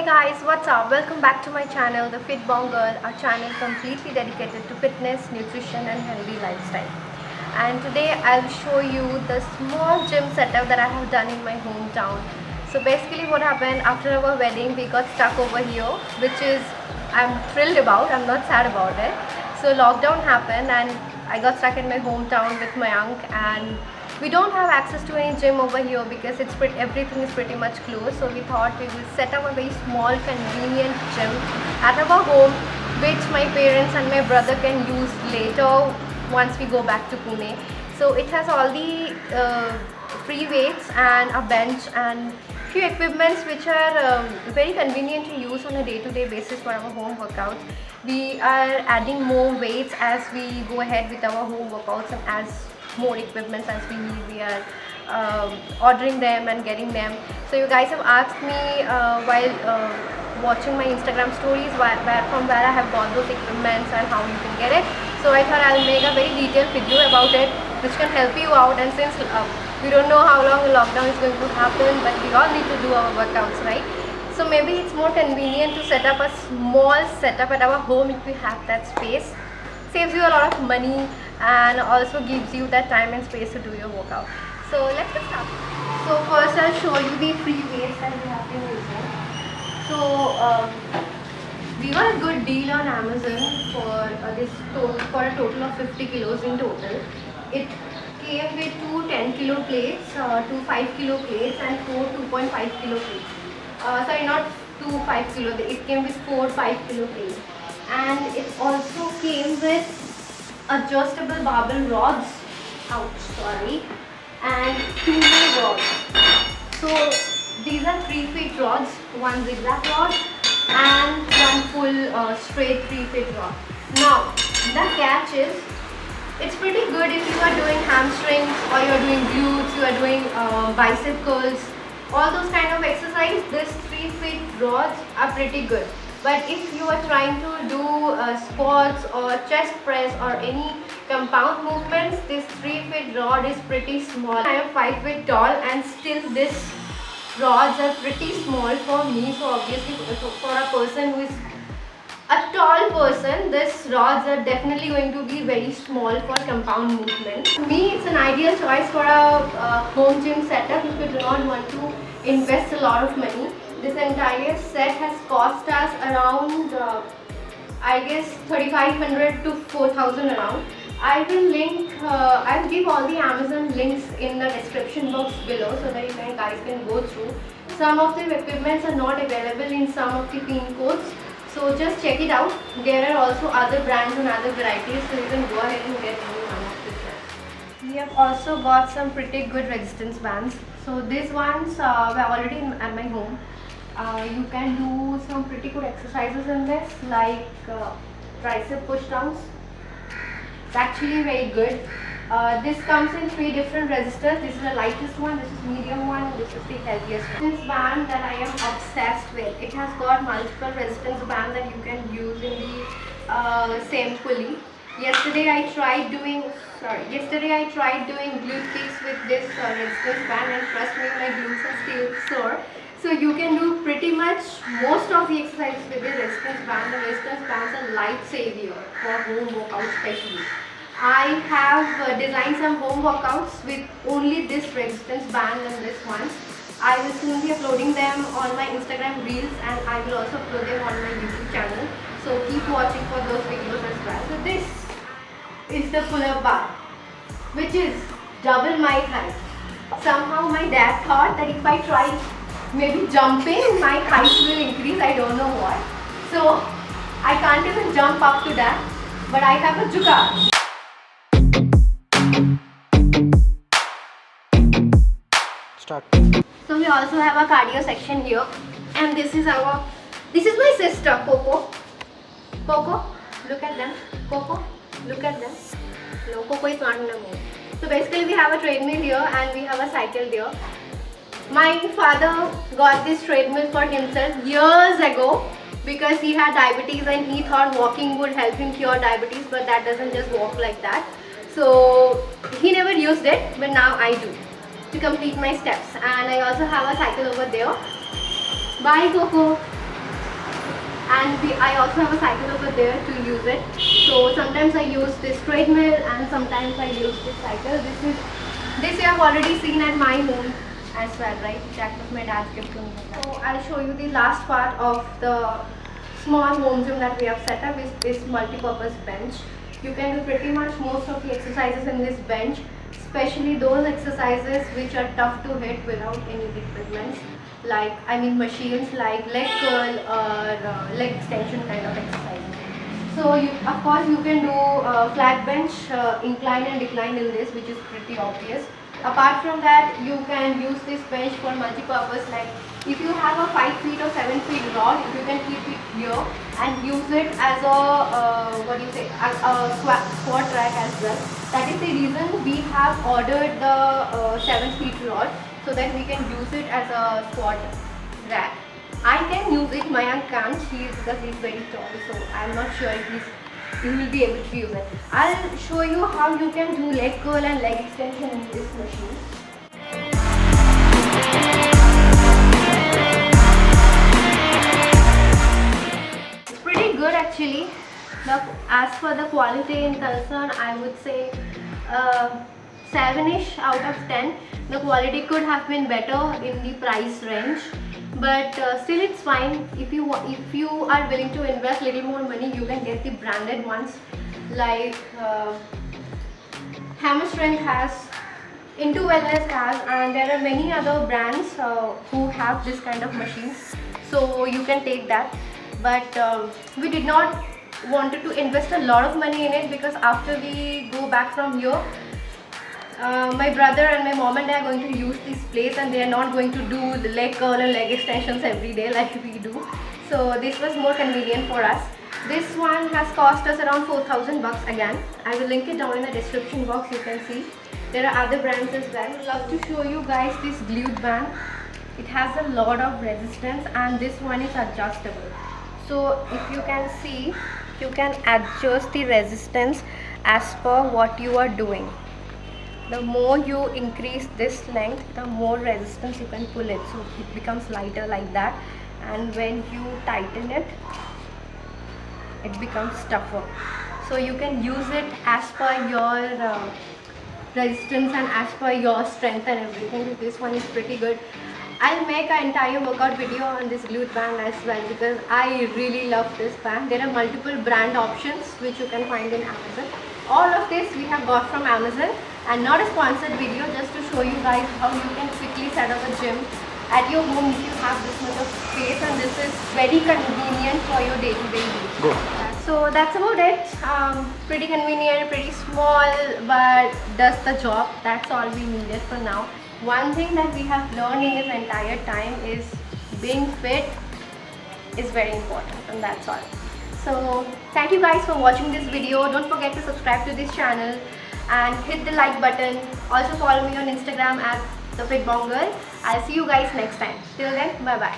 guys, what's up? Welcome back to my channel, The Fit Bong Girl, a channel completely dedicated to fitness, nutrition and healthy lifestyle. And today I'll show you the small gym setup that I have done in my hometown. So basically what happened, after our wedding we got stuck over here, which is I'm thrilled about, I'm not sad about it. So lockdown happened and I got stuck in my hometown with my aunt, and we don't have access to any gym over here because everything is pretty much closed. So we thought we will set up a very small convenient gym at our home, which my parents and my brother can use later once we go back to Pune. So it has all the free weights and a bench and few equipments which are very convenient to use on a day-to-day basis for our home workouts. We are adding more weights as we go ahead with our home workouts, and as more equipments as we need, we are ordering them and getting them. So you guys have asked me while watching my Instagram stories from where I have got those equipments and how you can get it. So I thought I'll make a very detailed video about it which can help you out. And since we don't know how long the lockdown is going to happen, but we all need to do our workouts, right? So maybe it's more convenient to set up a small setup at our home if we have that space. Saves you a lot of money and also gives you that time and space to do your workout. So let's get started. So first I'll show you the free weights that we have been using. So we got a good deal on Amazon for a total of 50 kilos in total. It came with two 10 kilo plates, two 5 kilo plates and four 2.5 kilo plates. Sorry, not two 5 kilo, it came with four 5 kilo plates. And it also came with adjustable barbell rods, and two more rods. So these are 3 feet rods, one zigzag rod and one full straight 3 feet rod. Now the catch is, it's pretty good if you are doing hamstrings or you are doing glutes, you are doing bicep curls, all those kind of exercise. These 3 feet rods are pretty good. But if you are trying to do squats or chest press or any compound movements, this 3 feet rod is pretty small. I am 5 feet tall and still this rods are pretty small for me. So obviously for a person who is a tall person, these rods are definitely going to be very small for compound movement. To me, it's an ideal choice for a home gym setup if you do not want to invest a lot of money. This entire set has cost us around I guess 3,500 to 4,000 around. I will link, I'll give all the Amazon links in the description box below so that you guys can go through. Some of the equipments are not available in some of the pin codes, so just check it out. There are also other brands and other varieties, so you can go ahead and get any one of these. We have also got some pretty good resistance bands. So these ones were already at my home. You can do some pretty good exercises in this, like tricep push downs. It's actually very good. This comes in 3 different resistors. This is the lightest one, this is medium one, and this is the heaviest one. This band that I am obsessed with. It has got multiple resistance bands that you can use in the same pulley. Yesterday I tried doing glute kicks with this resistance band, and trust me, my glutes are still sore. So you can do pretty much most of the exercises with the resistance band. The resistance bands are lifesaver for home workouts especially. I have designed some home workouts with only this resistance band and this one. I will soon be uploading them on my Instagram reels, and I will also upload them on my YouTube channel. So keep watching for those videos as well. So this is the pull-up bar, which is double my height. Somehow my dad thought that if I try maybe jumping, my height will increase. I don't know why. So I can't even jump up to that, but I have a jugaad. Start. So we also have a cardio section here, and this is my sister Coco. Coco, look at them. Coco, look at them. No, Coco is not in the mood. So basically we have a treadmill here and we have a cycle there. My father got this treadmill for himself years ago because he had diabetes and he thought walking would help him cure diabetes, but that doesn't just walk like that. So he never used it, but now I do to complete my steps. And I also have a cycle over there. Bye Coco. I also have a cycle over there to use it. So sometimes I use this treadmill and sometimes I use this cycle. This you have already seen at my home as well, right? That was my dad's gift to me. So I'll show you the last part of the small home gym that we have set up is this multi-purpose bench. You can do pretty much most of the exercises in this bench, especially those exercises which are tough to hit without any equipment, like machines like leg curl or leg extension kind of exercises. So of course you can do flat bench, incline and decline in this, which is pretty obvious. Apart from that, you can use this bench for multi-purpose, like if you have a 5 feet or 7 feet rod, you can keep it here and use it as a squat rack as well. That is the reason we have ordered the 7 feet rod, so that we can use it as a squat rack. I can use it, Mayank can't, because he's very tall, so I'm not sure if he will be able to use it. I'll show you how you can do leg curl and leg extension in this machine. It's pretty good actually. As for the quality in concern, I would say 7ish out of 10. The quality could have been better in the price range, but still it's fine. If you are willing to invest little more money, you can get the branded ones like Hammer Strength has, Into Wellness has, and there are many other brands who have this kind of machines, so you can take that. But we did not wanted to invest a lot of money in it, because after we go back from here, my brother and my mom and I are going to use this place, and they are not going to do the leg curl and leg extensions every day like we do. So this was more convenient for us. This one has cost us around 4,000 bucks again. I will link it down in the description box, you can see. There are other brands as well. I would love to show you guys this glute band. It has a lot of resistance, and this one is adjustable. So if you can see, you can adjust the resistance as per what you are doing. The more you increase this length, the more resistance you can pull it, so it becomes lighter like that, and when you tighten it, it becomes tougher. So you can use it as per your resistance and as per your strength and everything. This one is pretty good. I'll make an entire workout video on this glute band as well, because I really love this band. There are multiple brand options which you can find in Amazon. All of this we have got from Amazon, and not a sponsored video, just to show you guys how you can quickly set up a gym at your home if you have this much of space, and this is very convenient for your day-to-day use. So that's about it. Pretty convenient, pretty small, but does the job. That's all we needed for now. One thing that we have learned in this entire time is being fit is very important, and that's all. So thank you guys for watching this video. Don't forget to subscribe to this channel and hit the like button. Also follow me on Instagram at The Fit Bong Girl. I'll see you guys next time. Till then, bye bye.